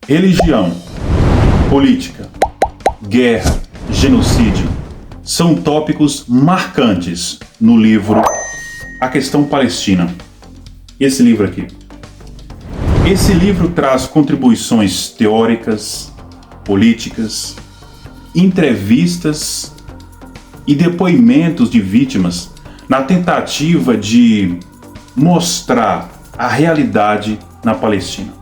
Religião, política, guerra, genocídio são tópicos marcantes no livro A Questão Palestina. Esse livro aqui. Esse livro traz contribuições teóricas, políticas, entrevistas e depoimentos de vítimas na tentativa de mostrar a realidade na Palestina.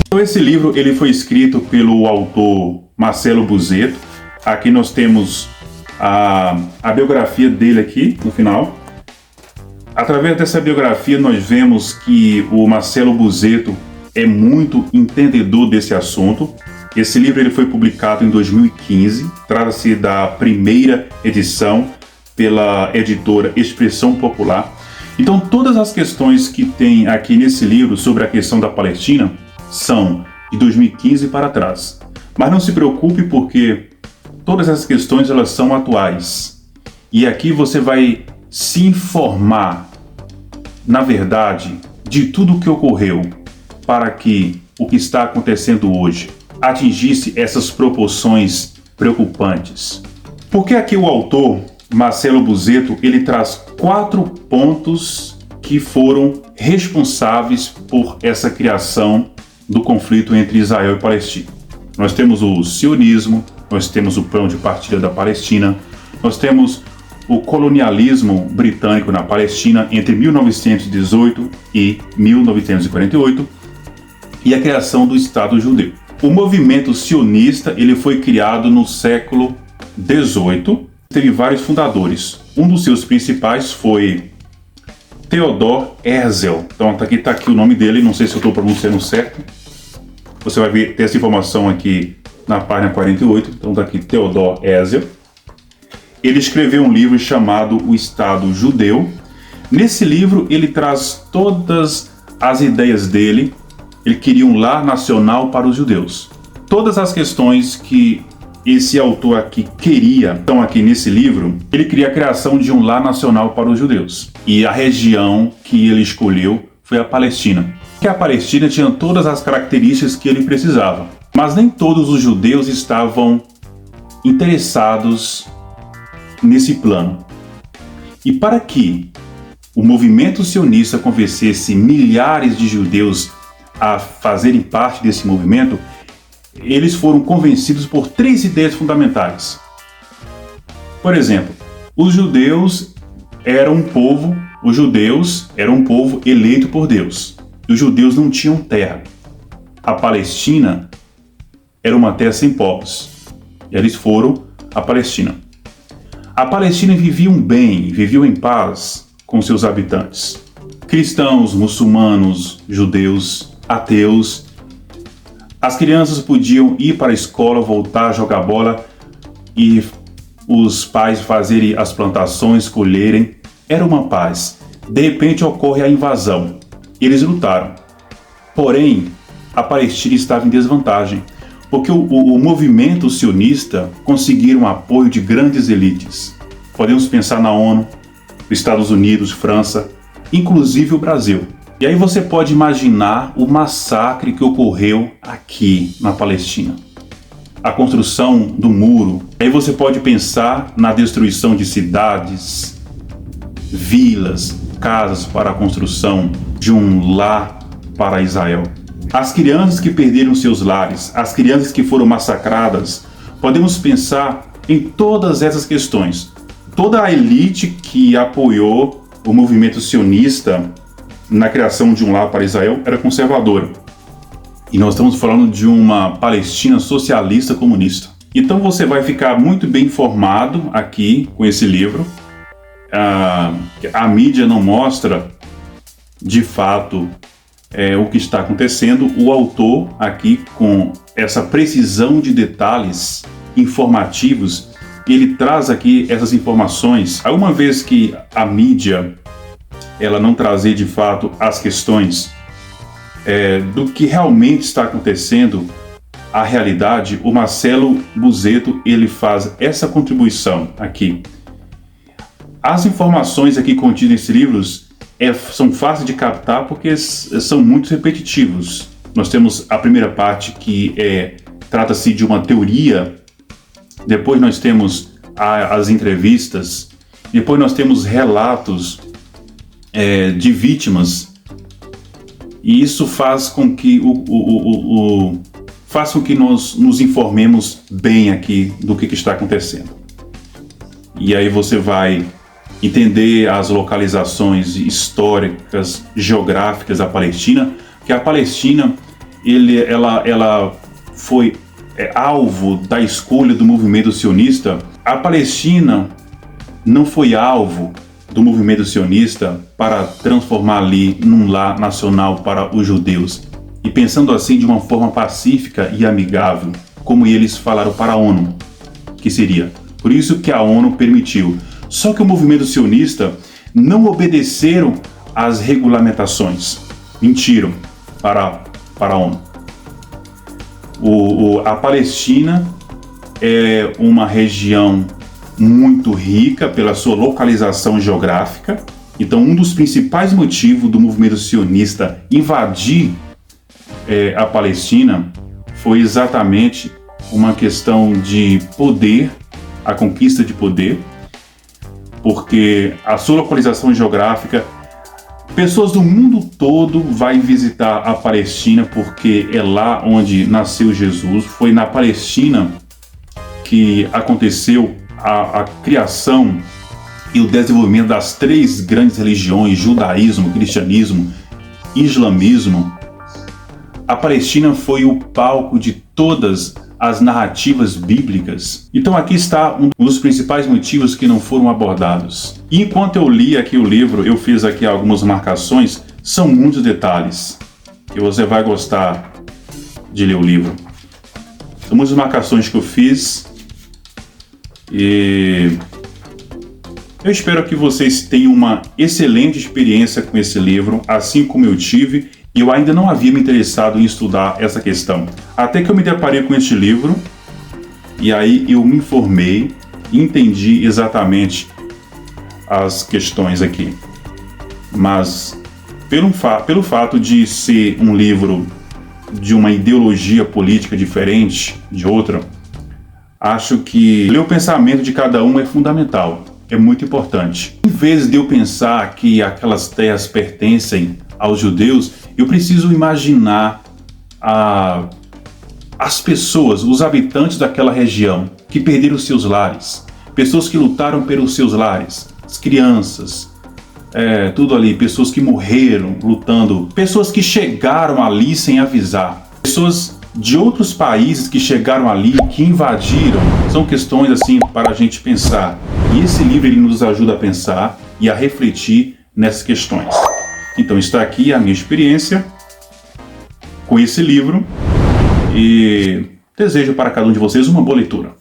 Então esse livro ele foi escrito pelo autor Marcelo Busetto. Aqui nós temos a biografia dele aqui no final. Através dessa biografia nós vemos que o Marcelo Busetto é muito entendedor desse assunto. Esse livro ele foi publicado em 2015, trata-se da primeira edição pela editora Expressão Popular. Então todas as questões que tem aqui nesse livro sobre a questão da Palestina são de 2015 para trás. Mas não se preocupe porque todas essas questões elas são atuais. E aqui você vai se informar, na verdade, de tudo o que ocorreu para que o que está acontecendo hoje atingisse essas proporções preocupantes. Porque aqui o autor, Marcelo Busetto, ele traz 4 pontos que foram responsáveis por essa criação do conflito entre Israel e Palestina. Nós temos o sionismo, nós temos o plano de partilha da Palestina, nós temos o colonialismo britânico na Palestina entre 1918 e 1948 e a criação do Estado judeu. O movimento sionista ele foi criado no século XVIII, teve vários fundadores. Um dos seus principais foi Theodor Herzl. Então aqui está aqui o nome dele, não sei se eu estou pronunciando certo. Você vai ver, ter essa informação aqui na página 48, então está aqui Theodor Herzl. Ele escreveu um livro chamado O Estado Judeu. Nesse livro ele traz todas as ideias dele. Ele queria um lar nacional para os judeus. Todas as questões que esse autor aqui queria estão aqui nesse livro. Ele queria a criação de um lar nacional para os judeus. E a região que ele escolheu foi a Palestina. Que a Palestina tinha todas as características que ele precisava. Mas nem todos os judeus estavam interessados nesse plano. E para que o movimento sionista convencesse milhares de judeus a fazerem parte desse movimento, eles foram convencidos por 3 ideias fundamentais. Por exemplo, os judeus eram um povo eleito por Deus. E os judeus não tinham terra. A Palestina era uma terra sem povos. E eles foram à Palestina. A Palestina viviam bem, viviam em paz com seus habitantes. Cristãos, muçulmanos, judeus, ateus. As crianças podiam ir para a escola, voltar a jogar bola e os pais fazerem as plantações, colherem. Era uma paz. De repente ocorre a invasão. Eles lutaram. Porém, a Palestina estava em desvantagem, porque o movimento sionista conseguiram apoio de grandes elites. Podemos pensar na ONU, Estados Unidos, França, inclusive o Brasil. E aí você pode imaginar o massacre que ocorreu aqui na Palestina. A construção do muro. Aí você pode pensar na destruição de cidades, vilas, casas para a construção de um lar para Israel. As crianças que perderam seus lares, as crianças que foram massacradas, podemos pensar em todas essas questões. Toda a elite que apoiou o movimento sionista na criação de um lar para Israel era conservadora. E nós estamos falando de uma Palestina socialista comunista. Então você vai ficar muito bem informado aqui com esse livro. A mídia não mostra de fato o que está acontecendo. O autor aqui, com essa precisão de detalhes informativos, ele traz aqui essas informações. Uma vez que a mídia ela não trazer de fato as questões do que realmente está acontecendo, a realidade, o Marcelo Busetto ele faz essa contribuição aqui. As informações aqui contidas nesses livros são fáceis de captar porque são muito repetitivos. Nós temos a primeira parte que trata-se de uma teoria, depois nós temos as entrevistas, depois nós temos relatos de vítimas, e isso faz com que nós nos informemos bem aqui do que está acontecendo. E aí você vai entender as localizações históricas, geográficas da Palestina, que a Palestina ela foi alvo da escolha do movimento sionista. A Palestina não foi alvo do movimento sionista para transformar ali num lar nacional para os judeus, e pensando assim de uma forma pacífica e amigável, como eles falaram para a ONU, que seria. Por isso que a ONU permitiu. Só que o movimento sionista não obedeceram às regulamentações, mentiram para a ONU. A Palestina é uma região muito rica pela sua localização geográfica. Então, um dos principais motivos do movimento sionista invadir a Palestina foi exatamente uma questão de poder, a conquista de poder, porque a sua localização geográfica, pessoas do mundo todo vão visitar a Palestina porque é lá onde nasceu Jesus. Foi na Palestina que aconteceu a criação e o desenvolvimento das 3 grandes religiões: judaísmo, cristianismo, islamismo. A Palestina foi o palco de todas as narrativas bíblicas. Então aqui está um dos principais motivos que não foram abordados. E enquanto eu li aqui o livro, eu fiz aqui algumas marcações. São muitos detalhes que você vai gostar de ler o livro. São muitas marcações que eu fiz e eu espero que vocês tenham uma excelente experiência com esse livro, assim como eu tive. Eu ainda não havia me interessado em estudar essa questão, até que eu me deparei com este livro, e aí eu me informei e entendi exatamente as questões aqui. Mas pelo fato de ser um livro de uma ideologia política diferente de outra, acho que ler o pensamento de cada um é fundamental, é muito importante. Em vez de eu pensar que aquelas terras pertencem aos judeus, eu preciso imaginar as pessoas, os habitantes daquela região que perderam seus lares, pessoas que lutaram pelos seus lares, as crianças, tudo ali, pessoas que morreram lutando, pessoas que chegaram ali sem avisar, pessoas de outros países que chegaram ali, que invadiram. São questões assim para a gente pensar. E esse livro ele nos ajuda a pensar e a refletir nessas questões. Então está aqui a minha experiência com esse livro e desejo para cada um de vocês uma boa leitura.